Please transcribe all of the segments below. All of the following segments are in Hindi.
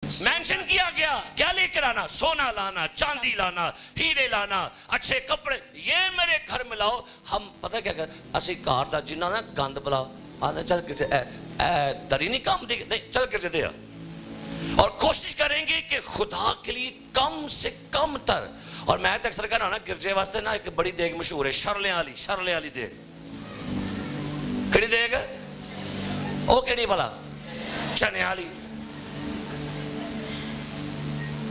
मेंशन किया गया क्या लेकर आना, सोना लाना, चांदी लाना, हीरे लाना, अच्छे कपड़े, ये मेरे घर में लाओ। हम पता क्या कर असि घर दा जिन्ना ना गंद बुला आते चल किसे दरी नहीं काम दे नहीं चल किसे दे, और कोशिश करेंगे कि खुदा के लिए कम से कम तर। और मैं तो अक्सर कहना ना गिरजे वास्ते ना एक बड़ी देग मशहूर है, शरले वाली देग। केड़ी देग ओ केड़ी भला, चने वाली।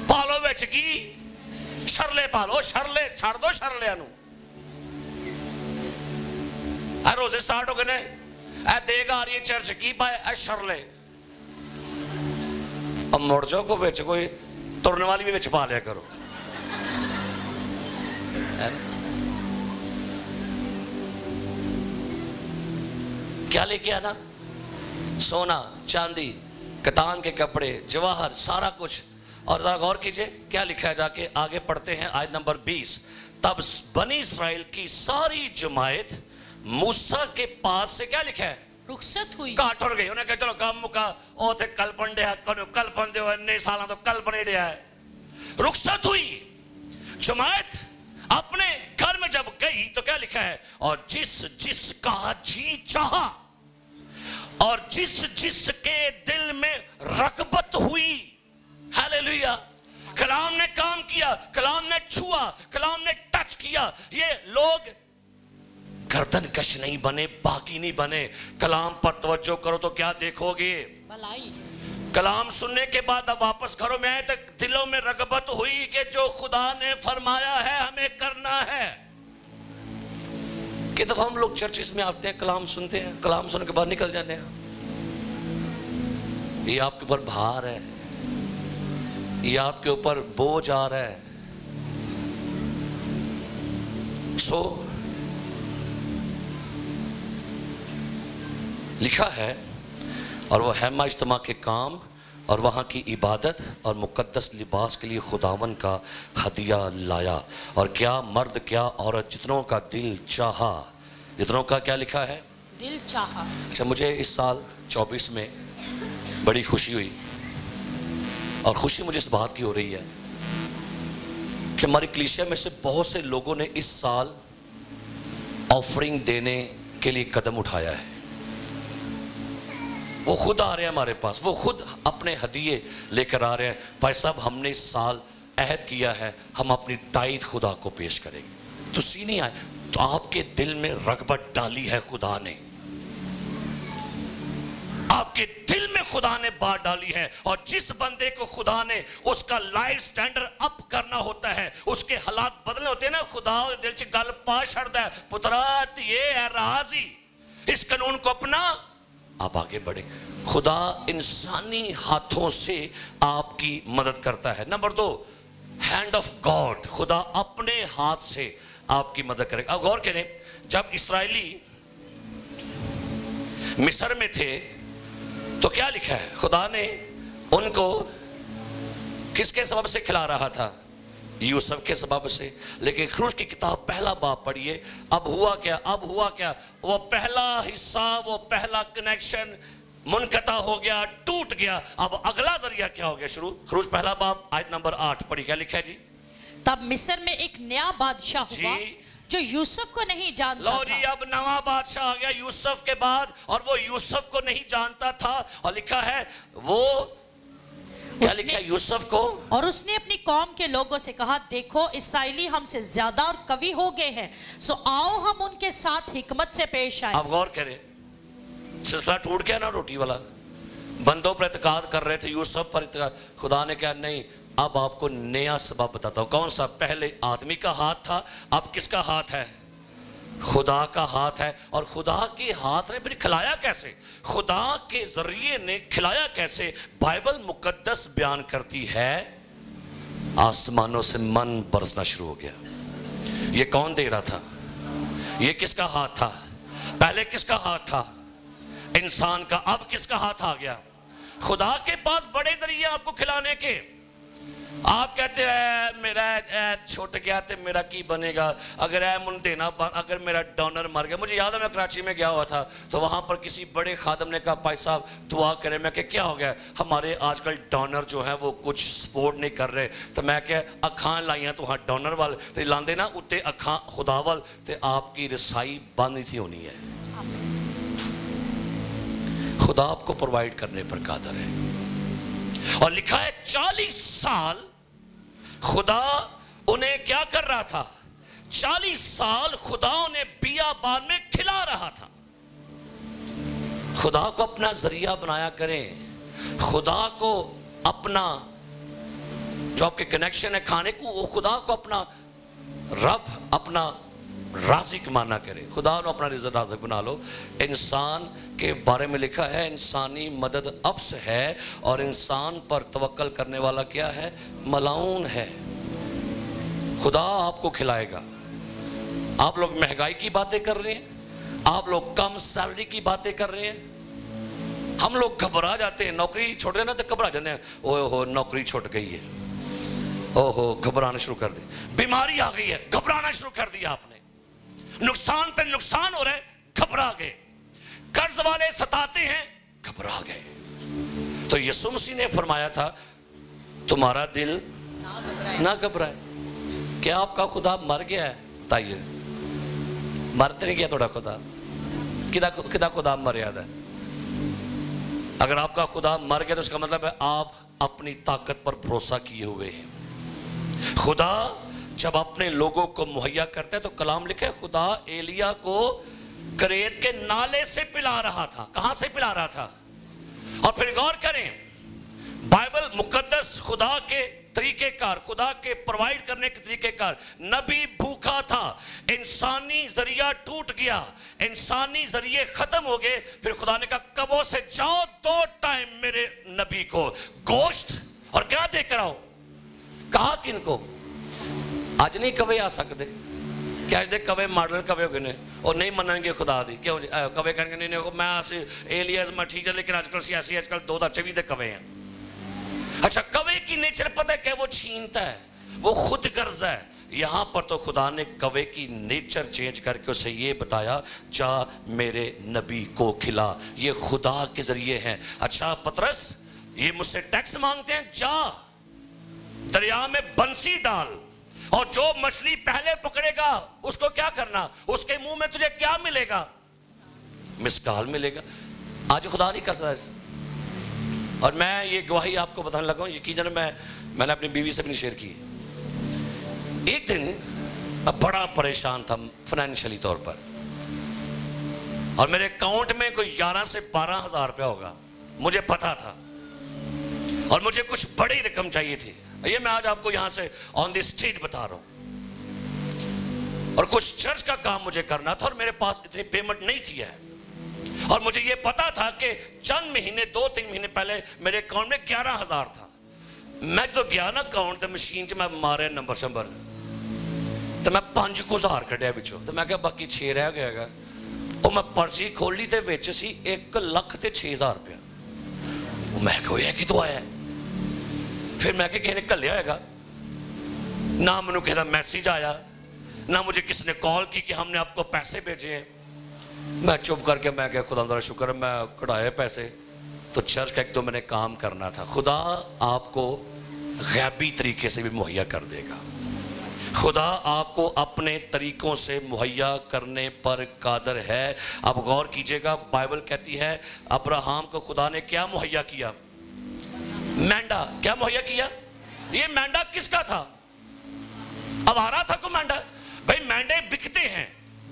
पालो विच की शरले पालो, शरले छड़ दो शरलियां नू। रोजे स्टार्ट हो गए ने, ए देग आ रही है चर्च की पाए ए शरले। अब मुड़ जाओ को विच कोई तुरने वाली भी विच पा लिया करो। क्या लेके आना, सोना चांदी, कतान के कपड़े, जवाहर, सारा कुछ। और जरा गौर कीजिए क्या लिखा है, जाके आगे पढ़ते हैं आयत नंबर 20। तब बनी इस्राएल की सारी जमायत मूसा के पास से क्या लिखा है, रुखसत हुई, काट और गई। उन्हें कहा चलो काम मुका ओ थे कल पंडे कल पंदे हो इन्ने साल तो कल बने रहा है। रुखसत हुई जमायत अपने घर में जब गई तो क्या लिखा है, और जिस जिसका जी चाहा और जिस जिसके दिल में रगबत हुई। हालेलुया। कलाम ने काम किया, कलाम ने छुआ, कलाम ने टच किया। ये लोग गर्दन कश नहीं बने, बाकी नहीं बने। कलाम पर तवज्जो करो तो क्या देखोगे, भलाई। कलाम सुनने के बाद अब वापस घरों में आए तक दिलों में रगबत हुई कि जो खुदा ने फरमाया है हमें करना है। कि दफा हम लोग चर्चिस में आते हैं, कलाम सुनते हैं, कलाम सुनने के बाद निकल जाते हैं। ये आपके ऊपर भार है, ये आपके ऊपर बोझ आ रहा है। सो लिखा है, और वह हैमा इज्तिमा के काम और वहाँ की इबादत और मुकद्दस लिबास के लिए खुदावन का हदिया लाया। और क्या मर्द क्या औरत जितनों का दिल चाहा, जितनों का क्या लिखा है, दिल चाहा। अच्छा, मुझे इस साल 24 में बड़ी खुशी हुई, और खुशी मुझे इस बात की हो रही है कि हमारी कलीसिया में से बहुत से लोगों ने इस साल ऑफरिंग देने के लिए कदम उठाया है। वो खुद आ रहे हैं हमारे पास, वो खुद अपने हदिये लेकर आ रहे हैं। भाई साहब, हमने इस साल अहद किया है हम अपनी टाइट खुदा को पेश करेंगे। तो सी नहीं आए तो आपके दिल में रगबत डाली है खुदा ने, आपके दिल में खुदा ने बात डाली है। और जिस बंदे को खुदा ने उसका लाइफ स्टैंडर्ड अप करना होता है, उसके हालात बदलने होते हैं ना, खुदा दिल से गल पा छड़ता है, पुत्रा ये है राजी, इस कानून को अपना, आप आगे बढ़े। खुदा इंसानी हाथों से आपकी मदद करता है। नंबर 2, हैंड ऑफ गॉड, खुदा अपने हाथ से आपकी मदद करेगा। अब गौर करें, जब इस्राएली मिस्र में थे तो क्या लिखा है, खुदा ने उनको किसके सबब से खिला रहा था, यूसुफ के सबब से। लेकिन खरूज की किताब पहला बाब पढ़िए, अब हुआ क्या, वो पहला हिस्सा, वो पहला कनेक्शन मुनकता हो गया, टूट गया। अब अगला जरिया क्या हो गया शुरू। खरूज पहला बाब आयत नंबर 8 पढ़ी, क्या लिखा है जी। तब मिस्र में एक नया बादशाह हुआ जो यूसुफ को नहीं जानता लो जी, अब नवा बादशाह आ गया यूसुफ के बाद, और वो यूसुफ को नहीं जानता था। और लिखा है वो क्या लिखा है, यूसुफ को, और उसने अपनी कौम के लोगों से कहा, देखो इस्राएली हमसे ज्यादा और कवि हो गए हैं, सो आओ हम उनके साथ हिकमत से पेश आए। अब गौर करें, सिलसिला टूट गया ना रोटी वाला। बंदों पर इत्काद कर रहे थे, यूसुफ पर इत्काद। खुदा ने कहा नहीं, अब आपको नया सबब बताता हूं। कौन सा? पहले आदमी का हाथ था, अब किसका हाथ है, खुदा का हाथ है। और खुदा के हाथ ने फिर खिलाया कैसे, खुदा के जरिए ने खिलाया कैसे, बाइबल मुकद्दस बयान करती है, आसमानों से मन बरसना शुरू हो गया। ये कौन दे रहा था, ये किसका हाथ था, पहले किसका हाथ था, इंसान का। अब किसका हाथ आ गया, खुदा के पास बड़े जरिए आपको खिलाने के। आप कहते हैं मेरा छुट गया तो मेरा की बनेगा, अगर मुझे देना, अगर मेरा डोनर मर गया। मुझे याद है मैं कराची में गया हुआ था, तो वहाँ पर किसी बड़े खादम ने कहा भाई साहब दुआ करें। मैं क्या हो गया? हमारे आजकल डोनर जो है वो कुछ सपोर्ट नहीं कर रहे। तो मैं क्या अखां लाइया तो हाँ डोनर वाल तो लाते ना उत्ते अखां खुदा वाल, तो आपकी रसाई बंद थी होनी है। खुदा आपको प्रोवाइड करने पर कादर है। और लिखा है 40 साल खुदा उन्हें क्या कर रहा था? 40 साल खुदा उन्हें बियाबान में खिला रहा था। खुदा को अपना जरिया बनाया करें। खुदा को अपना जो आपके कनेक्शन है खाने को, वो खुदा को अपना रब, अपना राज़िक माना करें। खुदा ने अपना रिज़्क़ राज़िक बना लो। इंसान के बारे में लिखा है इंसानी मदद अब्स है और इंसान पर तवक्कल करने वाला क्या है? मलाऊन है। खुदा आपको खिलाएगा। आप लोग महंगाई की बातें कर रहे हैं, आप लोग कम सैलरी की बातें कर रहे हैं। हम लोग घबरा जाते हैं, नौकरी छोड़ देना तो घबरा जाते हैं, ओहो नौकरी छूट गई है, ओहो घबराना शुरू कर दी। बीमारी आ गई है, घबराना शुरू कर दिया आपने। नुकसान पे नुकसान हो रहे, घबरा गए। कर्ज वाले सताते हैं, घबरा गए। तो यीशु मसीह ने फरमाया था तुम्हारा दिल ना घबराए। क्या आपका खुदा मर गया है? ताइए मर तो नहीं गया थोड़ा खुदा। किदा खुदा मर याद है? अगर आपका खुदा मर गया तो उसका मतलब है आप अपनी ताकत पर भरोसा किए हुए हैं। खुदा जब अपने लोगों को मुहैया करते हैं तो कलाम लिखे खुदा एलिया को करेत के नाले से पिला रहा था। कहां से पिला रहा था? और फिर गौर करें बाइबल मुकद्दस खुदा के तरीकेकार, खुदा के प्रोवाइड करने के तरीकेकार। नबी भूखा था, इंसानी जरिया टूट गया, इंसानी जरिए खत्म हो गए। फिर खुदा ने कहा कबों से जाओ 2 टाइम मेरे नबी को गोश्त और क्या देकर आओ। कहा किनको? आज नहीं कवे आ सकते कि आज दे कवे मॉडल कवे हो गए और नहीं मननेंगे खुदा दी। क्यों कवे कहेंगे नहीं मैं एलियस मैं ठीक है, लेकिन आजकल सियासी आजकल 2024 दे कवे हैं। अच्छा कवे की नेचर पता है क्या? वो छीनता है, वो खुद गर्ज है। यहां पर तो खुदा ने कवे की नेचर चेंज करके उसे ये बताया जा मेरे नबी को खिला। ये खुदा के जरिए है। अच्छा पतरस ये मुझसे टैक्स मांगते हैं, जा दरिया में बंसी डाल और जो मछली पहले पकड़ेगा उसको क्या करना? उसके मुंह में तुझे क्या मिलेगा? मिसकाल मिलेगा। आज खुदा नहीं कर सकता। और मैं ये गवाही आपको बताने लगा हूं, यकीनन मैंने अपनी बीवी से भी शेयर की। एक दिन बड़ा परेशान था फाइनेंशियली तौर पर और मेरे अकाउंट में कोई 11 से 12 हज़ार रुपया होगा, मुझे पता था। और मुझे कुछ बड़ी रकम चाहिए थी। ये मैं आज आपको यहां से ऑन द स्ट्रीट बता रहा हूं। और कुछ चर्च का काम मुझे करना था और मेरे पास इतनी पेमेंट नहीं थी है। और मुझे ये पता था कि चंद महीने 2-3 महीने पहले मेरे अकाउंट में 11,000 था। मैं तो गया ना अकाउंट तो मशीन च मैं मारे नंबर शंबर तो मैं 5,000 कढ़िया बिचों। तो मैं क्या बाकी 6 रह गया। और मैं पर्ची खोली तो विच सी 1,06,000 रुपया। मैं क्या कितों आया? फिर मैं किसी ने घलिया होगा, ना मैंने किसी का मैसेज आया, ना मुझे किसी ने कॉल की कि हमने आपको पैसे भेजे हैं। मैं चुप करके मैं क्या खुदा का शुक्र है मैं कढ़ाए पैसे। तो चर्च का एक तो मैंने काम करना था। खुदा आपको गैबी तरीके से भी मुहैया कर देगा। खुदा आपको अपने तरीकों से मुहैया करने पर कादर है। अब गौर कीजिएगा बाइबल कहती है अब्राहम को खुदा ने क्या मुहैया किया? मेंढा। क्या मुहैया किया? ये मेंढा किसका था? आवारा था को मेंढा? भाई मेंढे बिकते हैं,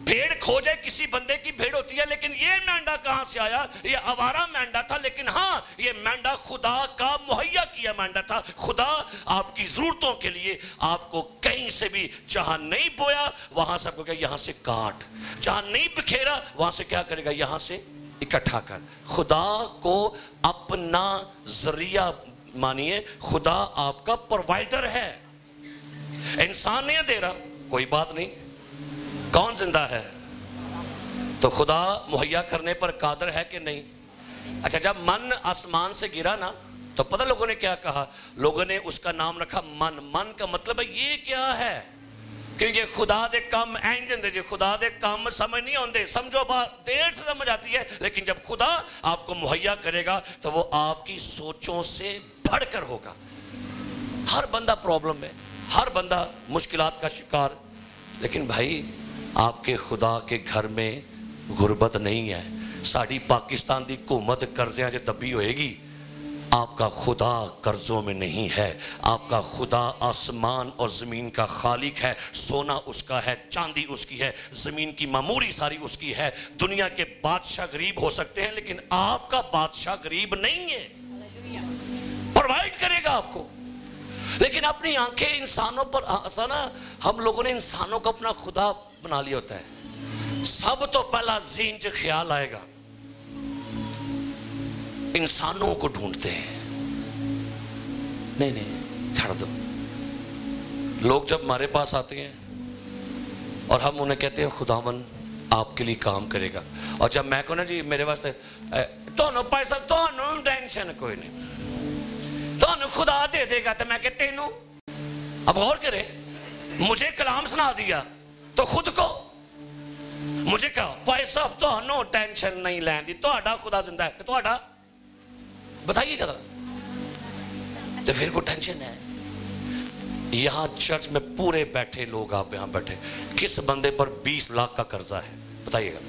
भेड़ खो जाए किसी बंदे की भेड़ होती है, लेकिन ये मेंढा कहां से आया? ये आवारा मेंढा था, लेकिन हाँ ये मेंढा खुदा का मुहैया किया मेंढा था। खुदा आपकी जरूरतों के लिए आपको कहीं से भी जहां नहीं बोया वहां से आपको क्या यहां से काट, जहां नहीं बिखेरा वहां से क्या करेगा? यहां से इकट्ठा कर। खुदा को अपना जरिया मानिए। खुदा आपका प्रोवाइडर है। इंसान नहीं दे रहा, कोई बात नहीं, कौन जिंदा है? तो खुदा मुहैया करने पर कादर है कि नहीं? अच्छा जब मन आसमान से गिरा ना तो पता लोगों ने क्या कहा? लोगों ने उसका नाम रखा मन। मन का मतलब है ये क्या है? क्योंकि खुदा दे काम इंज होंदे जे, खुदा दे काम समझ नहीं आते, समझो बात देर से समझ आती है, लेकिन जब खुदा आपको मुहैया करेगा तो वो आपकी सोचों से बढ़कर होगा। हर बंदा प्रॉब्लम में, हर बंदा मुश्किलात का शिकार, लेकिन भाई आपके खुदा के घर में गुरबत नहीं है। साड़ी पाकिस्तान की हुकूमत कर्जियां च दबी होएगी, आपका खुदा कर्जों में नहीं है। आपका खुदा आसमान और ज़मीन का खालिक है। सोना उसका है, चांदी उसकी है, ज़मीन की मामूरी सारी उसकी है। दुनिया के बादशाह गरीब हो सकते हैं, लेकिन आपका बादशाह गरीब नहीं है, प्रोवाइड करेगा आपको। लेकिन अपनी आंखें इंसानों पर, ऐसा ना हम लोगों ने इंसानों को अपना खुदा बना लिया होता है। सब तो पहला ज़हन च ख्याल आएगा, इंसानों को ढूंढते हैं। नहीं छोड़ दो। लोग जब हमारे पास आते हैं और हम उन्हें कहते हैं खुदावन आपके लिए काम करेगा, और जब मैं कहूँ ना जी मेरे वास्ते तो पैसा तो टेंशन कोई नहीं, तो खुदा दे देगा, तो मैं कहते तेनू अब गौर करे, मुझे कलाम सुना दिया तो खुद को मुझे कहा पैसा तो टेंशन नहीं लैन दी, तो खुदा जिंदा है, तो बताइए क्या तो फिर कोई टेंशन है? यहां चर्च में पूरे बैठे लोग, आप यहां बैठे, किस बंदे पर 20 लाख का कर्जा है बताइएगा?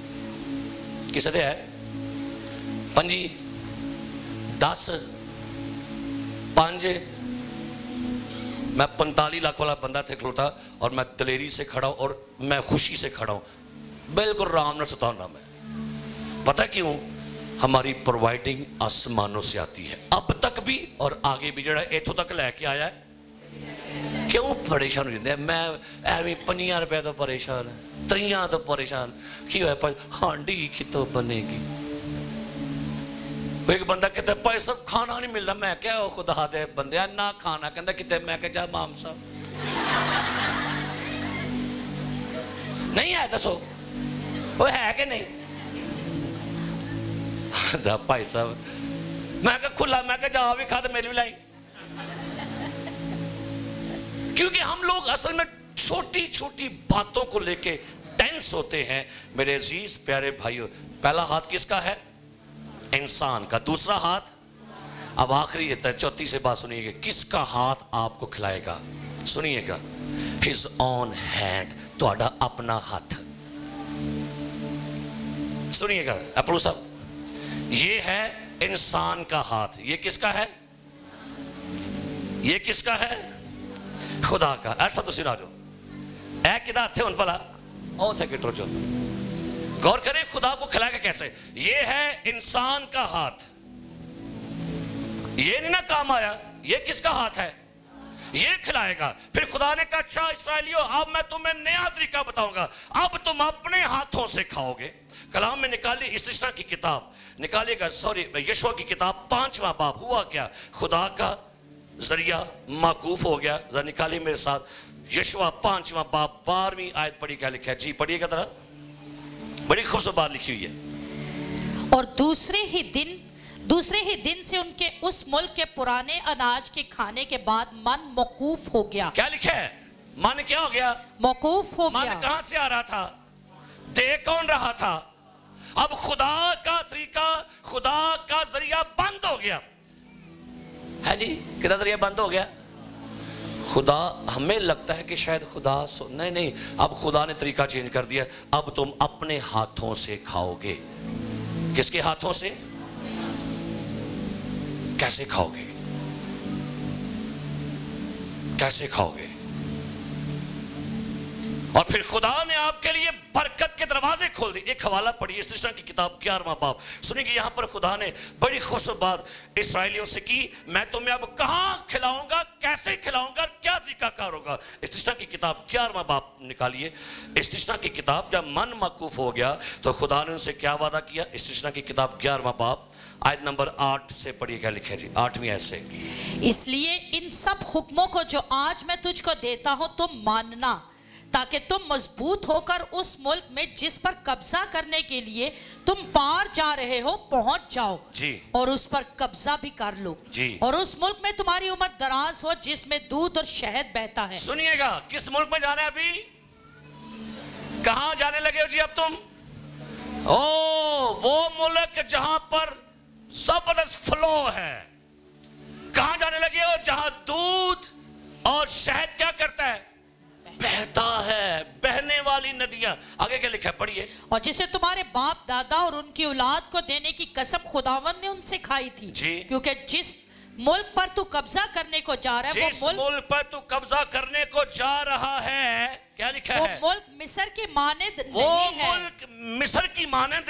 किस है? 5 10 5? मैं 45 लाख वाला बंदा थे खलोता, और मैं दलेरी से खड़ा हूं और मैं खुशी से खड़ा हूं, बिल्कुल आराम से सुता हूं मैं। पता क्यों? हमारी प्रोवाइडिंग आसमानों से आती है, अब तक भी और आगे भी। जरा इथों तक लैके आया है, क्यों परेशान हो जाते हैं? मैं एवं 50 रुपए तो परेशान, 3 तो परेशान, की हो हांडी कितों बनेगी? एक बंदा कहता है पैसा खाना नहीं मिल रहा, मैं क्या खुदा दे बंदे ना खाना, कहता कितने, मैं क्या जा माम साहब नहीं है, दसो वो है कि नहीं? भाई साहब मैं क्या खुला, मैं क्या जा भी खा तो मेरी भी लाई। क्योंकि हम लोग असल में छोटी छोटी बातों को लेके टेंस होते हैं। मेरे अजीज प्यारे भाइयों, पहला हाथ किसका है? इंसान का। दूसरा हाथ, अब आखिरी चौथी से बात सुनिएगा, किसका हाथ आपको खिलाएगा? सुनिएगा, हिज ऑन हैंड, ਤੁਹਾਡਾ अपना हाथ। सुनिएगा अप्रू साहब, ये है इंसान का हाथ। ये किसका है? ये किसका है? खुदा का। ऐसा तो सिरा जो ऐ किदा थे उन भला ओ थे किटो जो गौर करें, खुदा को खिलाएगा कैसे? ये है इंसान का हाथ, ये नहीं ना काम आया, ये किसका हाथ है? ये खिलाएगा। फिर खुदा ने कहा अच्छा इस्राएलियों, अब मैं तुम्हें नया तरीका बताऊंगा, अब तुम अपने हाथों से खाओगे। कलाम में निकालिए इस्तिस्ना की किताब, निकालिएगा, सॉरी यशोआ की किताब 5वां बाब। हुआ क्या? खुदा का जरिया माकूफ हो गया। जरा निकालिए मेरे साथ यशोआ 5वां बाब 12वीं आयत पढ़ी। क्या लिखा है जी? पढ़िएगा जरा, बड़ी खूबसूरत बात लिखी हुई है। और दूसरे ही दिन से उनके उस मुल्क के पुराने अनाज के खाने के बाद मन मौकूफ हो गया। क्या लिखा है? मन क्या हो गया? मौकूफ हो गया। मन कहां से आ रहा था? दे कौन रहा था? अब खुदा का तरीका, खुदा का जरिया बंद हो गया है जी। कितना जरिया बंद हो गया? खुदा, हमें लगता है कि शायद खुदा नहीं, अब खुदा ने तरीका चेंज कर दिया। अब तुम अपने हाथों से खाओगे। किसके हाथों से? कैसे खाओगे? कैसे खाओगे? और फिर खुदा ने आपके लिए बरकत के दरवाजे खोल दिए। एक हवाला पढ़िए इस्तिस्ना की किताब 11वां बाब। सुनिए यहां पर खुदा ने बड़ी खूबसूरत बात इस्राएलियों से की, मैं तुम्हें अब कहां खिलाऊंगा, कैसे खिलाऊंगा, क्या तरीका कार होगा। इस्तिस्ना की किताब 11वां बाब निकालिए। इस्तिस्ना की किताब, जब मन मकूफ हो गया तो खुदा ने उनसे क्या वादा किया? इस्तिस्ना की किताब 11वां बाब आयत नंबर 8 से पढ़िए। क्या लिखे जी? 8वीं आयत से, इसलिए इन सब हुक्मों को जो आज मैं तुझको देता हूं तुम मानना, ताकि तुम मजबूत होकर उस मुल्क में जिस पर कब्जा करने के लिए तुम पार जा रहे हो पहुंच जाओ जी। और उस पर कब्जा भी कर लो जी। और उस मुल्क में तुम्हारी उम्र दराज हो जिसमें दूध और शहद बहता है। सुनिएगा, किस मुल्क में जाना है अभी? कहां जाने लगे हो जी अब तुम? ओ, वो मुल्क जहां पर जबरदस्त फ्लो है। कहां जाने लगे हो? जहां दूध और शहद क्या करता है? बहता है, बहने वाली नदियां। आगे क्या लिखा है, पढ़िए। और जिसे तुम्हारे बाप दादा और उनकी औलाद को देने की कसम खुदावंद ने उनसे खाई थी जी। क्योंकि जिस मुल्क पर तू कब्जा करने को जा रहा है जिस मुल्क पर तू कब्जा करने को जा रहा है, क्या लिखा है? वो मुल्क मिस्र की मानद वो नहीं है। मुल्क मिस्र की मानद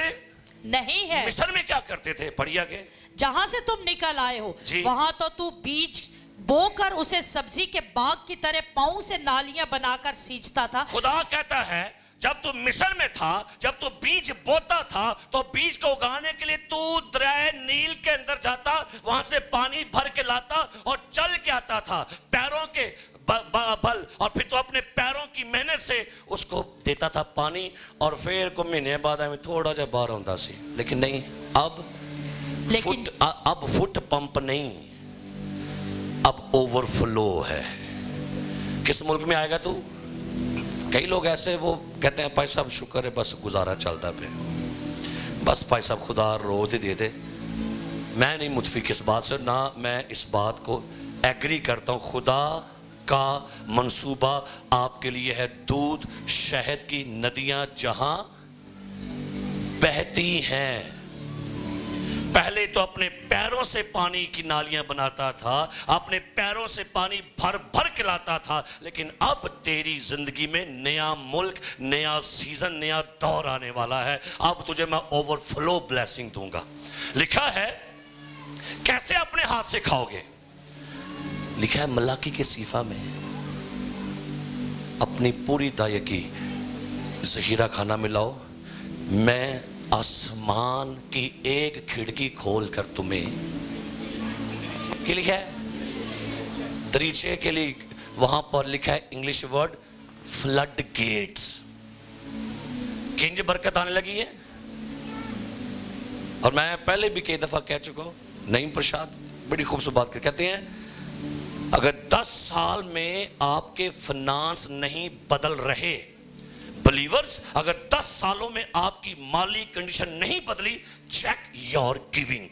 नहीं है। मिस्र में क्या करते थे? पढ़िए आगे। जहां से तुम निकल आए हो जी। वहां तो तू बीज बोकर उसे सब्जी के बाग की तरह पांव से नालियां बनाकर सींचता था। खुदा कहता है जब तू मिस्र में था, जब तू बीज बोता था, तो बीज को उगाने के लिए तू दरिया नील के अंदर जाता, वहां से पानी भर के लाता और चल के आता था पैरों के बल, और फिर तो अपने पैरों की मेहनत से उसको देता था पानी, और फिर को महीने बाद में थोड़ा जा बाहर होता सी। लेकिन नहीं, अब फुट पंप नहीं, अब ओवरफ्लो है। किस मुल्क में आएगा तू? कई लोग ऐसे वो कहते हैं भाई साहब शुक्र है बस गुजारा चलता पे, बस भाई साहब खुदा रोज ही दे दे। मैं नहीं मुतफिक इस बात से, ना मैं इस बात को एग्री करता हूँ। खुदा का मंसूबा आपके लिए है दूध शहद की नदियां जहां बहती हैं। पहले तो अपने पैरों से पानी की नालियां बनाता था, अपने पैरों से पानी भर भर के लाता था, लेकिन अब तेरी जिंदगी में नया मुल्क, नया सीजन, नया दौर आने वाला है। अब तुझे मैं ओवरफ्लो ब्लेसिंग दूंगा। लिखा है कैसे अपने हाथ से खाओगे? लिखा है मलाकी के सीफा में, अपनी पूरी दायकी जहीरा खाना मिलाओ, मैं आसमान की एक खिड़की खोल कर तुम्हें, क्या लिखा है? दरीचे के लिए वहां पर लिखा है इंग्लिश वर्ड फ्लड गेट्स। किंज बरकत आने लगी है। और मैं पहले भी कई दफा कह चुका हूं, नईम प्रसाद बड़ी खूबसूरत बात कहते हैं, अगर 10 साल में आपके फाइनेंस नहीं बदल रहे, बिलीवर्स, अगर 10 सालों में आपकी माली कंडीशन नहीं बदली, चेक योर गिविंग।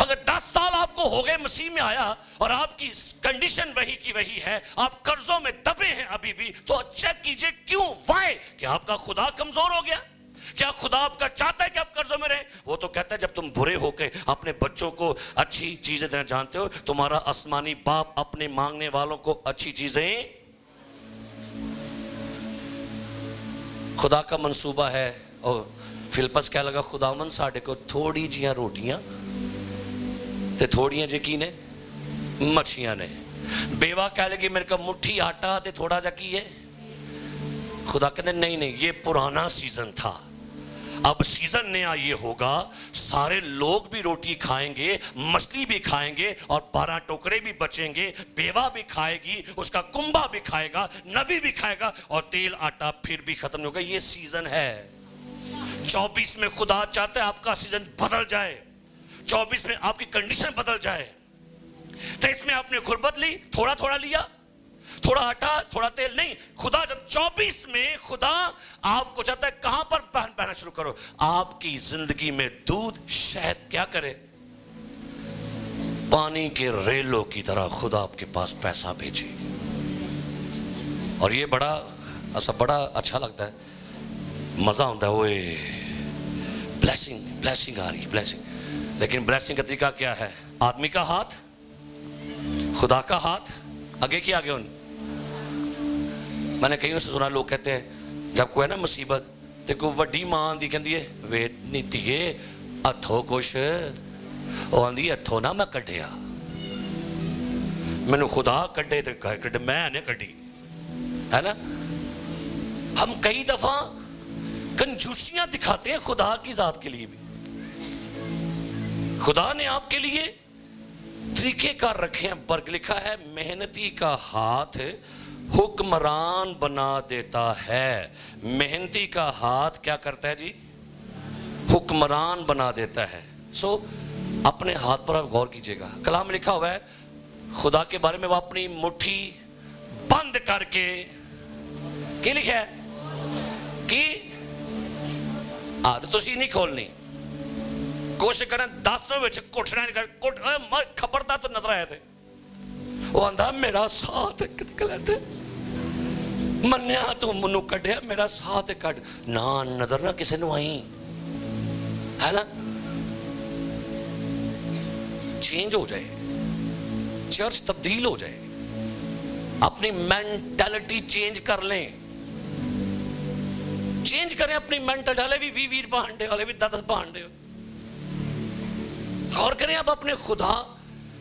अगर 10 साल आपको हो गए मसीह में आया और आपकी कंडीशन वही की वही है, आप कर्जों में दबे हैं अभी भी, तो चेक कीजिए क्यों, वाई? क्या आपका खुदा कमजोर हो गया? क्या खुदा आपका चाहता है कि आप कर्जों में रहे? वो तो कहता है जब तुम बुरे होके अपने बच्चों को अच्छी चीजें देना जानते हो, तुम्हारा आसमानी बाप अपने मांगने वालों को अच्छी चीजें। खुदा का मंसूबा है। और फिलिप्पस क्या लगा, खुदावन साढ़े को थोड़ी जियां रोटियां ते थोड़ियां जी ने मछियां ने। बेवा कह लगी मेरे को मुट्ठी आटा ते थोड़ा जा की है। खुदा कहते नहीं नहीं, ये पुराना सीजन था, अब सीजन नया ये होगा, सारे लोग भी रोटी खाएंगे, मछली भी खाएंगे और 12 टोकरे भी बचेंगे, बेवा भी खाएगी, उसका कुंबा भी खाएगा, नबी भी खाएगा, और तेल आटा फिर भी खत्म होगा। ये सीजन है। 24 में खुदा चाहता है आपका सीजन बदल जाए, 24 में आपकी कंडीशन बदल जाए। तो इसमें आपने गुर्बत ली, थोड़ा थोड़ा लिया, थोड़ा आटा थोड़ा तेल नहीं। खुदा जब 24 में खुदा आपको चाहता है कहां पर बहना शुरू करो, आपकी जिंदगी में दूध शहद क्या करे, पानी के रेलों की तरह खुदा आपके पास पैसा भेजे। और ये बड़ा अच्छा लगता है, मजा आता है, ओए ब्लेसिंग आ रही, ब्लेसिंग। लेकिन ब्लेसिंग का तरीका क्या है? आदमी का हाथ, खुदा का हाथ, आगे क्या आगे उन। मैंने कहीं से सुना, लोग कहते हैं जब कोई है ना मुसीबत, तो कोई वड्डी मां आंदी कहती है वे नीतिए हथों कुछ, वो आंदी हथों ना मैं कढ़िया, मैनू खुदा कढ़े तो कढ़, मैं ने कढ़ी, है ना। हम कई दफा कंजूसियां दिखाते हैं खुदा की जात के लिए भी। खुदा ने आपके लिए तरीके कार रखे हैं। बर्ग लिखा है मेहनती का हाथ हुक्मरान बना देता है। मेहनती का हाथ क्या करता है जी? हुक्मरान बना देता है। सो अपने हाथ पर आप गौर कीजिएगा। कलाम में लिखा हुआ है खुदा के बारे में, वो अपनी मुट्ठी बंद करके, क्या लिखा है कि आदत नहीं खोलनी, कोशिश करें 10 विच घुटना नहीं कर खबरदार तो नजर आए थे। वो आंदा मेरा साथ निकला थे, मन्या तू मनु कढ़िया मेरा साथ कढ़ ना, नजर ना किसी ने आई है ना। चेंज हो जाए, चर्च तब्दील हो जाए, अपनी मेंटालिटी चेंज कर लें, चेंज करें अपनी मेंटालिटी। हले भी 20 भांडे, हले भी 10 भांडे। गौर करें आप अपने खुदा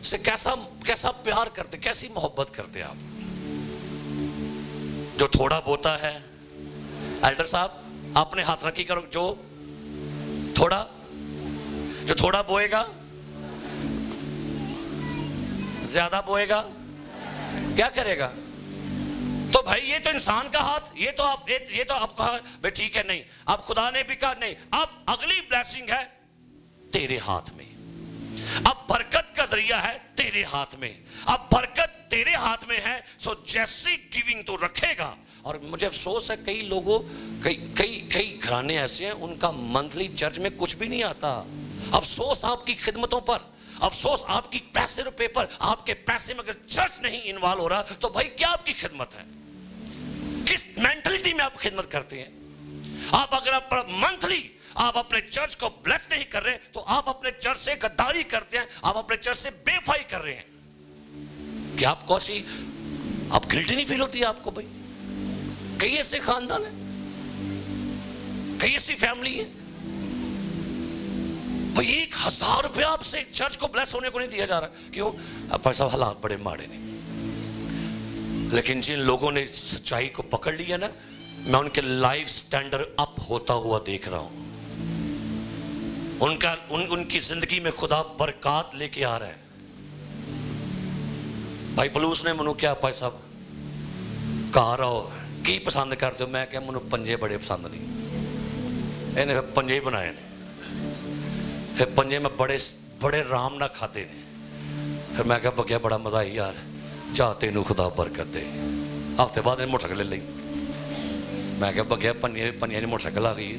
से कैसा प्यार करते, कैसी मोहब्बत करते आप। जो थोड़ा बोता है, एल्डर साहब अपने हाथ रखी करो, जो थोड़ा बोएगा ज्यादा बोएगा, क्या करेगा? तो भाई ये तो इंसान का हाथ, ये तो आप कहा भाई ठीक है, नहीं अब खुदा ने भी कहा नहीं, अब अगली ब्लेसिंग है तेरे हाथ में, अब बरकत का जरिया है तेरे हाथ में, अब बरकत तेरे हाथ में है। सो जैसी गिविंग तो रखेगा। और मुझे अफसोस है कई लोगों, कई घराने ऐसे हैं उनका मंथली चर्च में कुछ भी नहीं आता। अफसोस आपकी खिदमतों पर, अफसोस आपकी पैसे रुपए पर। आपके पैसे में अगर चर्च नहीं इन्वॉल्व हो रहा तो भाई क्या आपकी खिदमत है? किस मेंटलिटी में आप खिदमत करते हैं? आप अगर आप मंथली आप अपने चर्च को ब्लेस नहीं कर रहे तो आप अपने चर्च से गद्दारी करते हैं, आप अपने चर्च से बेवफाई कर रहे हैं। क्या आपको ऐसी आप गिल्टी नहीं फील होती है आपको? भाई कई ऐसे खानदान है, कई ऐसी फैमिली है, भाई 1000 रुपया आपसे चर्च को ब्लेस होने को नहीं दिया जा रहा। क्यों? अब सब हालात बड़े माड़े नहीं। लेकिन जिन लोगों ने सच्चाई को पकड़ लिया ना, मैं उनके लाइफ स्टैंडर्ड अप होता हुआ देख रहा हूं। उनकी जिंदगी में खुदा बरकत लेके आ रहा है। भाई पलूस ने मनु क्या भाई साहब कहा रहो की पसंद करते हो? मैं क्या मनु पंजे बड़े पसंद नहीं, इन्हें पंजे ही बनाए ने, फिर पंजे में बड़े आराम ना खाते ने। फिर मैं क्या बगैया बड़ा मजा आई यार, चाह तेनू खुदा बरकत दे। हफ्ते बाद मोटरसाइकिल ले ली। मैं क्या बगैया पंजे की मोटरसाइकिल आ गई,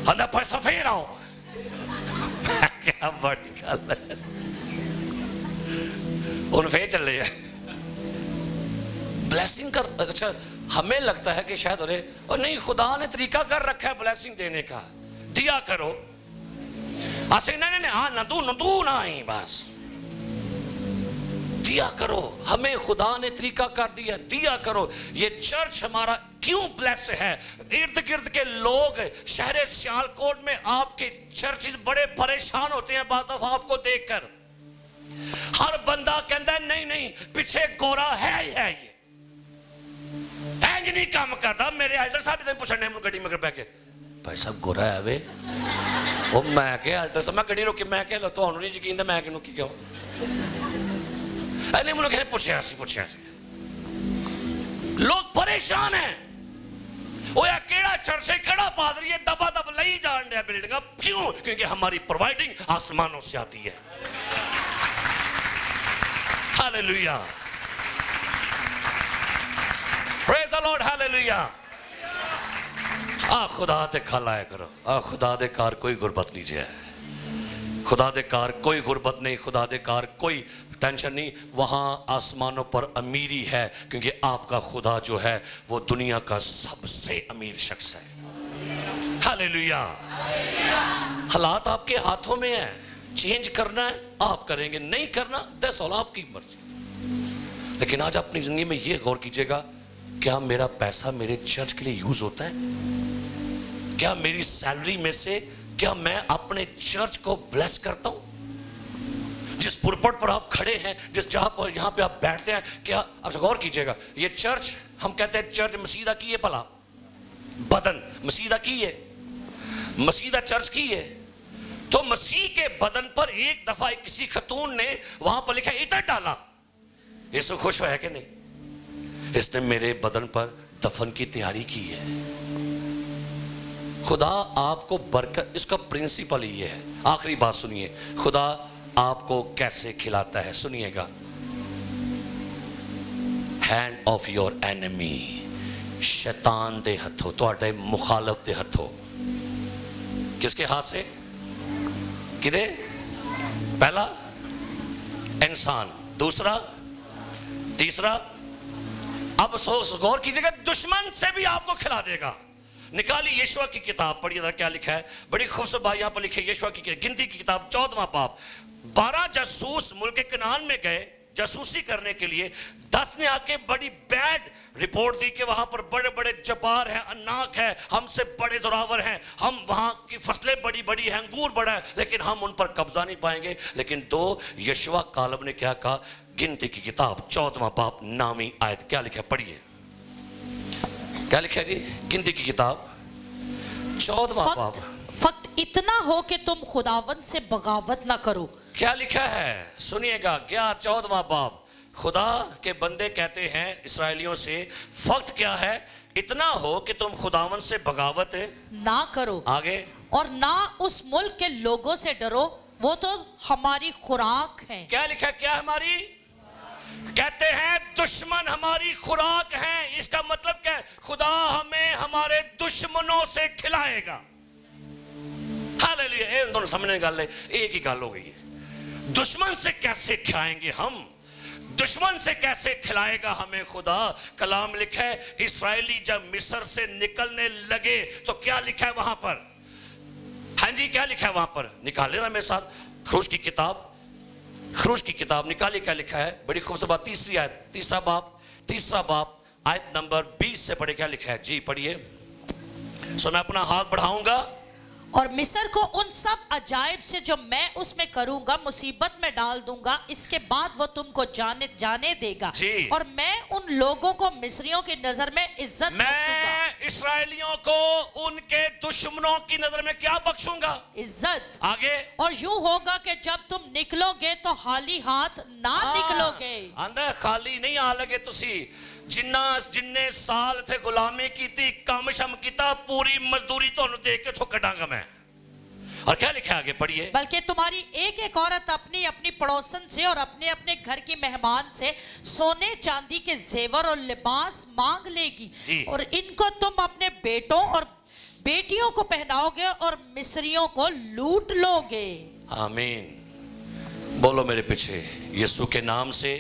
आंदा पैसा फिर आओ। क्या बड़ी गल है, उन फिर चले जाए ब्लेसिंग कर। अच्छा हमें लगता है कि शायद अरे और नहीं, खुदा ने तरीका कर रखा है ब्लेसिंग देने का, दिया करो। ऐसे नहीं हाँ न तू ना ही बस दिया करो। हमें खुदा ने तरीका कर दिया, दिया करो। ये चर्च हमारा क्यों ब्लेस है? इर्द गिर्द के लोग शहर सियालकोट में आपके चर्चेस बड़े परेशान होते हैं बात आपको देखकर। हर बंदा कहता है नहीं पीछे गोरा है ही है, ये इंज नहीं काम करता। मेरे एल्डर साहब इधर पूछने गड्डी में बैठ के भाई साहब गोरा है वे, वो मैं क्या एल्डर साहब मैं गड्डी रोकी, मैं क्या लो तो नहीं यकीन मैं किनू की क्यों नहीं मुझे पूछा सी लोग परेशान है। वो या केड़ा चर्च है, केड़ा पादरी है, दबा दब लई जान रहा बिल्डिंग। क्यों? क्योंकि हमारी प्रोवाइडिंग आसमानों से आती है। Hallelujah, praise the Lord, hallelujah. खुदा दे खल आया करो। खुदा दे कार कोई गुरबत नहीं है, खुदा दे कार कोई गुरबत नहीं, खुदा दे कार कोई टेंशन नहीं। वहाँ आसमानों पर अमीरी है क्योंकि आपका खुदा जो है वो दुनिया का सबसे अमीर शख्स है। हालेलुया। हालात आपके हाथों में है, चेंज करना है आप करेंगे, नहीं करना दैट्स ऑल, आपकी मर्जी। लेकिन आज अपनी जिंदगी में ये गौर कीजिएगा, क्या मेरा पैसा मेरे चर्च के लिए यूज होता है? क्या मेरी सैलरी में से क्या मैं अपने चर्च को ब्लेस करता हूं? जिस पुरपट पर आप खड़े हैं, जिस जहां पर यहां पे आप बैठते हैं, क्या आप गौर कीजिएगा, ये चर्च हम कहते हैं चर्च मसीदा की है, भला बदन मसीदा की है, मसीदा चर्च की है। तो मसीह के बदन पर एक दफा किसी खतून ने वहां पर लिखा इतर डाला, यीशु खुश है कि नहीं? इसने मेरे बदन पर दफन की तैयारी की है। खुदा आपको बरकत, इसका प्रिंसिपल ये है। आखिरी बात सुनिए, खुदा आपको कैसे खिलाता है, सुनिएगा। हैंड ऑफ योर एनिमी, शैतान दे हथों, तुहाडे मुखालफ दे हथों। किसके हाथ से? किदे? पहला इंसान, दूसरा, तीसरा। अब गौर कीजिएगा, दुश्मन से भी आपको खिला देगा। निकालिए यीशुआ की किताब, पढ़िए क्या लिखा है। बड़ी खूबसूरत बात यहां पर लिखी है, यीशुआ की गिनती की किताब 14वां बाब। 12 जासूस मुल्क कनान में गए जासूसी करने के लिए। 10 ने आके बड़ी बैड रिपोर्ट दी कि वहां पर बड़े बड़े जब्बार हैं, अन्नाक है, हमसे बड़े जोरावर हैं, हम वहां की फसलें बड़ी बड़ी हैं, अंगूर बड़ा है, लेकिन हम उन पर कब्जा नहीं पाएंगे। लेकिन 2 यशवा कालब ने क्या कहा? गिनती की किताब 14वां बाब, नामी आयत क्या लिखा है, पढ़िए क्या लिखा है जी। गिनती की किताब 14वां बाब। फक्त इतना हो कि तुम खुदावन से बगावत ना करो। क्या लिखा है सुनिएगा, 14वां बाब। खुदा के बंदे कहते हैं इस्राएलियों से, फक्त क्या है? इतना हो कि तुम खुदावन से बगावत ना करो। आगे, और ना उस मुल्क के लोगों से डरो, वो तो हमारी खुराक है। क्या लिखा? क्या हमारी? कहते हैं दुश्मन हमारी खुराक है। इसका मतलब क्या है? खुदा हमें हमारे दुश्मनों से खिलाएगा। हालेलुया। इन दोनों सामने गल एक ही गल हो गई है। दुश्मन से कैसे खाएंगे हम? दुश्मन से कैसे खिलाएगा हमें खुदा? कलाम लिखा है, इस्राएली जब मिस्र से निकलने लगे तो क्या लिखा है वहां पर? हाँ जी, क्या लिखा है वहां पर? निकाले ना मेरे साथ खरूज की किताब, खरूज की किताब निकालिए, क्या लिखा है? बड़ी खूबसूरत बात, तीसरी आयत, तीसरा बाब आयत नंबर 20 से पढ़े, क्या लिखा है जी, पढ़िए। सो मैं अपना हाथ बढ़ाऊंगा और मिस्र को उन सब अजायब से जो मैं उसमें करूंगा मुसीबत में डाल दूंगा। इसके बाद वो तुमको जाने देगा जी। और मैं उन लोगों को मिस्रियों की नजर में इज्जत बख्शूंगा। मैं इस्राएलियों को उनके दुश्मनों की नजर में क्या बख्शूंगा? इज्जत। आगे, और यूं होगा कि जब तुम निकलोगे तो खाली हाथ ना निकलोगे। अंदर खाली नहीं आ लगे तुसी। जिन्ने साल थे गुलामी की थी, कम शम किता, पूरी मजदूरी तो दे के तो कटांगा मैं। और क्या लिखा आगे, पढ़िए। बल्कि तुम्हारी एक एक औरत अपनी अपनी पड़ोसन से और अपने अपने घर की मेहमान से सोने चांदी के जेवर और लिबास मांग लेगी, और इनको तुम अपने बेटों और बेटियों को पहनाओगे और मिस्रियों को लूट लोगे। आमीन। बोलो मेरे पीछे, यीशु के नाम से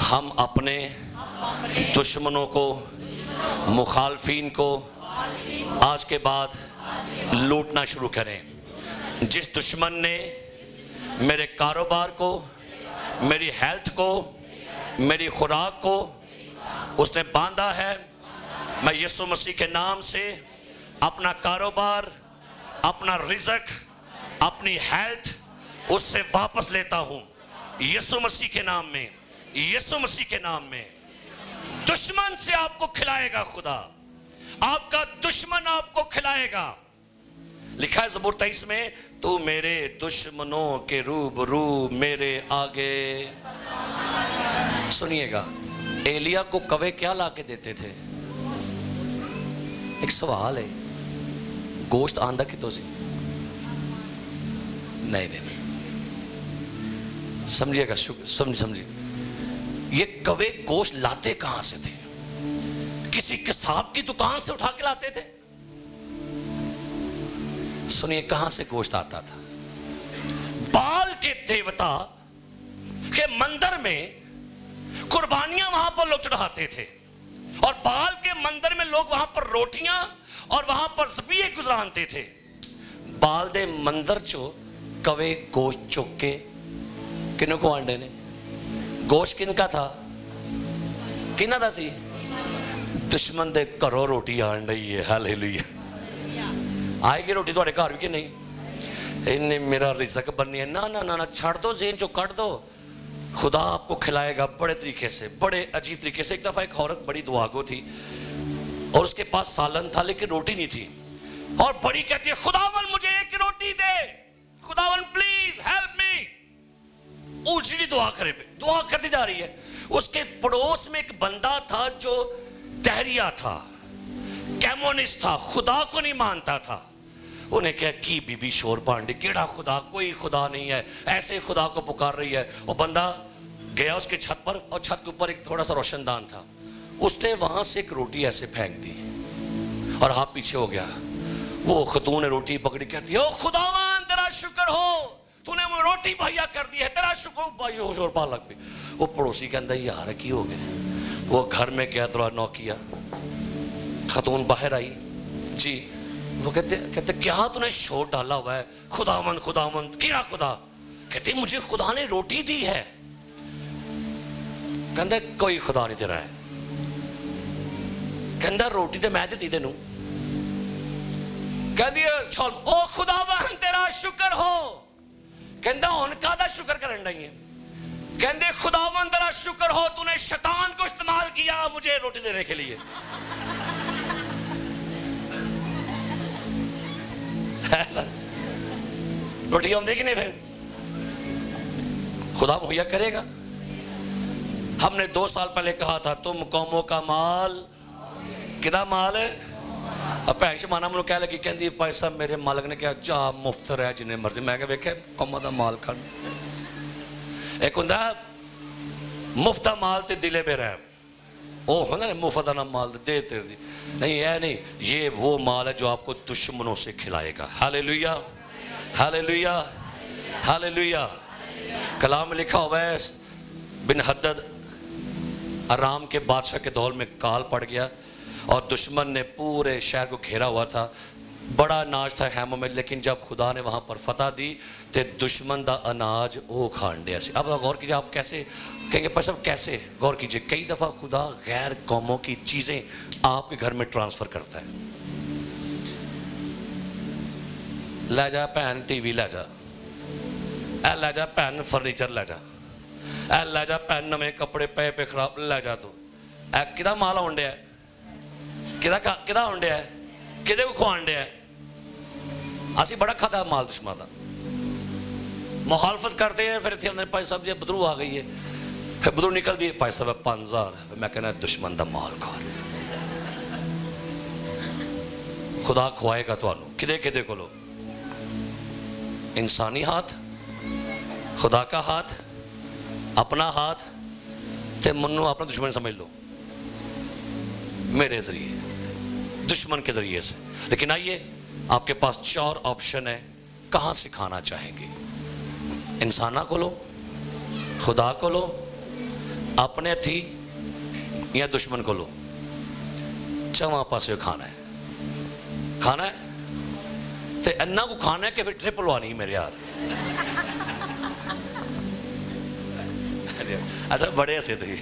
हम अपने दुश्मनों को, मुखालफीन को आज के बाद लूटना शुरू करें। जिस दुश्मन ने मेरे कारोबार को, मेरी हेल्थ को, मेरी खुराक को उसने बांधा है, मैं यीशु मसीह के नाम से अपना कारोबार, अपना रिज़्क, अपनी हेल्थ उससे वापस लेता हूं यीशु मसीह के नाम में। यीशु मसीह के नाम में दुश्मन से आपको खिलाएगा खुदा, आपका दुश्मन आपको खिलाएगा। लिखा है ज़बूर 23 में, तू मेरे दुश्मनों के रूबरू मेरे आगे। सुनिएगा, एलिया को कवे क्या ला के देते थे? एक सवाल है, गोश्त आंदा कितों से? नहीं, समझिएगा, समझिए, ये कवे गोश्त लाते कहां से थे? किसी किसाब की दुकान से उठा के लाते थे? सुनिए कहां से गोश्त आता था। बाल के देवता के मंदिर में कुर्बानियां वहां पर लोग चढ़ाते थे, और बाल के मंदिर में लोग वहां पर रोटियां और वहां पर ज़बीहे गुजरानते थे। बाल दे मंदिर चो कवे गोश्त चुक के किन को आंडे ने? गोश्त किनका था? किना दा सी? दुश्मन दे घरों रोटी आन रही है। हालेलुया। आएगी रोटी तुम्हारे घर भी कि नहीं? इन्हें मेरा रिज़्क बननी है। ना ना ना ना, छाड़ दो, ज़हन चो काट दो। खुदा आपको खिलाएगा बड़े तरीके से, बड़े अजीब तरीके से। एक दफ़ा एक औरत बड़ी दुआगो थी और उसके पास सालन था लेकिन रोटी नहीं थी, और बड़ी कहती है, खुदावन मुझे एक रोटी दे, खुदावन प्लीज हेल्प मी। ऊंची दुआ करे, दुआ करती जा रही है। उसके पड़ोस में एक बंदा था जो तहरिया था, कैमोनिस्ट था, खुदा को नहीं मानता था। उन्हें क्या की बीबी शोर पांडे, केड़ा खुदा, कोई खुदा नहीं है, ऐसे खुदा को पुकार रही है। वो बंदा गया उसके छत पर, और छत के ऊपर एक थोड़ा सा रोशनदान था। उसने वहां से एक रोटी ऐसे फेंक दी और हाथ पीछे हो गया। वो खतून ने रोटी पकड़ी, कहती है, ओ खुदावन तेरा शुक्र हो, तूने वो रोटी मुहैया कर दी है, तेरा शुक्र हो। शोर पान लग गई। वो पड़ोसी के अंदर यार की हो गए। वो घर में गया, दरवाजा नॉक किया, खतून बाहर आई जी। वो कहते क्या तूने शोर डाला हुआ है, खुदावंद खुदावंद, क्या खुदा? कहते मुझे खुदा ने रोटी दी है। कहता कोई खुदा नहीं तेरा है। कहता रोटी तो मैं दी तेनू। कहती चल, ओ खुदावंद तेरा शुक्र हो। कहता हुन काहदा शुक्र करन रही है? कहते खुदावंद तेरा शुक्र हो, तूने शैतान को इस्तेमाल किया मुझे रोटी देने के लिए। रोटी हम देगी नहीं, फिर खुदा मुहैया करेगा। हमने 2 साल पहले कहा था तुम कौमों का माल, किदा माल है। अब भैन शमाना मैनू कह लगी, कहती भाई साहब मेरे मालक ने क्या जा मुफ्त रहा जिन्हें मर्जी। मैं वेख्या कौमां दा माल खान, एक हुंदा मुफ्त दा माल ते दिले बेरहम, वो होंगे ना मुफ्त ना माल दे तेरे दी। नहीं है, नहीं, ये वो माल है जो आपको दुश्मनों से खिलाएगा। Hallelujah hallelujah hallelujah. कलाम में लिखा हुआ है बिन हद्दद आराम के बादशाह के दौर में काल पड़ गया और दुश्मन ने पूरे शहर को घेरा हुआ था। बड़ा अनाज था हैमों में, लेकिन जब खुदा ने वहाँ पर फतह दी तो दुश्मन दा अनाज वो खान दिया। अब गौर कीजिए, आप कैसे कहेंगे पर सब कैसे? गौर कीजिए, कई दफ़ा खुदा गैर कौमों की चीज़ें आपके घर में ट्रांसफ़र करता है। लै जा भैन टीवी लै जा, ऐ लै जा भैन फर्नीचर लै जा, ऐ लै जा भैन नवे कपड़े पे पे खराब लै जा। तू ऐ किदा माल आउण डिया, किदा आउण डिया, किदे को खुआण डिया? असी बड़ा खाता माल दुश्मन का, मुखालफत करते हैं। फिर इतने भाई साहब जी बदरू आ गई है, फिर बदरू निकलती है, भाई साहब 5000। मैं कहना दुश्मन का माल खा रहे। खुदा खुआएगा तुहानू किदे किदे कोलों? इंसानी हाथ, खुदा का हाथ, अपना हाथ, ते मनु अपना दुश्मन समझ लो मेरे जरिए, दुश्मन के जरिए से। लेकिन आइए, आपके पास 4 ऑप्शन है, कहां से खाना चाहेंगे? इंसाना को लो, खुदा को लो, अपने थी, या दुश्मन को लो। चवा पासे खाना है, खाना है तो इन्ना को खाना है कि फिर ट्रिप लवानी मेरे यार। अच्छा बड़े हंसे थे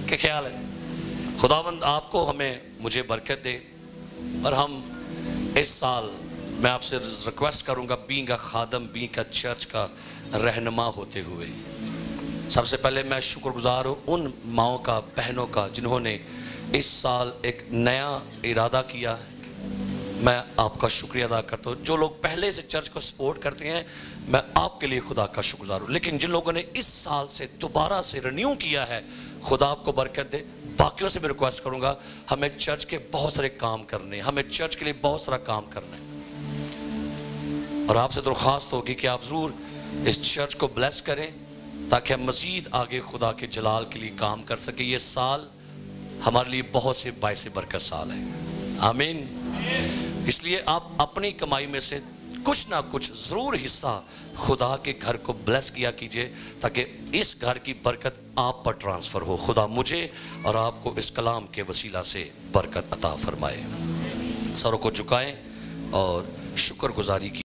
क्या ख्याल है? खुदावंद आपको हमें मुझे बरकत दे। और हम इस साल मैं आपसे रिक्वेस्ट करूंगा, बीइंग का खादम, बीइंग का चर्च का रहनुमा होते हुए, सबसे पहले मैं शुक्रगुजार हूँ उन माओं का, बहनों का, जिन्होंने इस साल एक नया इरादा किया। मैं आपका शुक्रिया अदा करता हूँ। जो लोग पहले से चर्च को सपोर्ट करते हैं, मैं आपके लिए खुदा का शुक्रगुजार हूँ। लेकिन जिन लोगों ने इस साल से दोबारा से रिन्यू किया है, खुदा आपको बरकत दे। बाकियों से भी रिक्वेस्ट करूँगा, हमें चर्च के बहुत सारे काम करने हैं, हमें चर्च के लिए बहुत सारा काम करना है। और आपसे दरख्वास्त होगी कि आप ज़रूर इस चर्च को ब्लेस करें ताकि हम मज़ीद आगे खुदा के जलाल के लिए काम कर सकें। ये साल हमारे लिए बहुत से बायस बरकत साल है। आमीन। इसलिए आप अपनी कमाई में से कुछ ना कुछ ज़रूर हिस्सा खुदा के घर को ब्लेस किया कीजिए ताकि इस घर की बरकत आप पर ट्रांसफ़र हो। खुदा मुझे और आपको इस कलाम के वसीला से बरकत अता फरमाए। सरों को झुकाएं और शुक्रगुजारी की